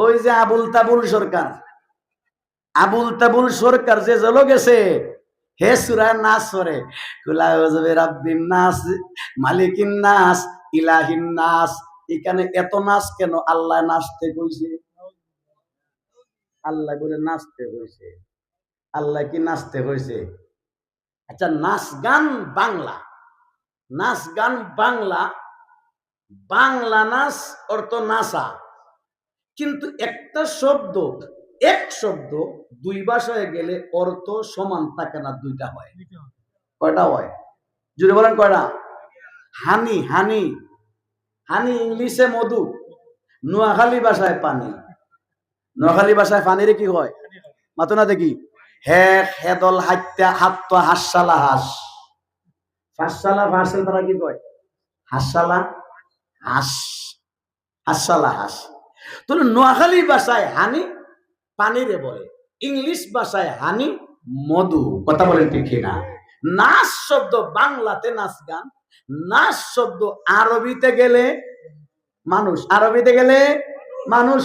ওই যে আবুল তাবুল সরকার, আবুল তাবুল সরকার যে জেল গেছে, হে সূরা নাস পড়ে, কুল আউযু বিরাব্বিন নাস মালিকিন নাস ইলাহিন নাস। এখানে এত নাচ কেন? আল্লাহ নাচতে কইছে, আল্লাহ বলে নাচতে কইছে। আল্লাহ কি নাচতে কইছে? আচ্ছা, নাচ গান বাংলা, নাচ গান বাংলা, বাংলা নাচ অর্থ নাচা, কিন্তু একটা শব্দ, এক শব্দ দুই ভাষায় গেলে অর্থ সমান থাকে না, দুইটা হয়। কয়টা হয়? জুড়ে বলেন কয়টা? হানি, হানি, হানি ইংলিশে মধু, নোয়াখালী ভাষায় পানি। নোয়াখালী ভাষায় পানিরে কি হয়? মাতো না দেখি, হে হেদল হাত্যা হাত্ত হাসসালা হাস, হাসসালা ভাষা তারা কি কয়? হাসসালা হাস, হাসসালা হাস। তাহলে নোয়াখালী ভাষায় হানি পানিরে বলে, ইংলিশ ভাষায় হানি মধু। কথা বলেন ঠিক কিনা? নাচ শব্দ বাংলাতে নাচ গান, নাচ শব্দ আরবিতে গেলে মানুষ, আরবিতে গেলে মানুষ।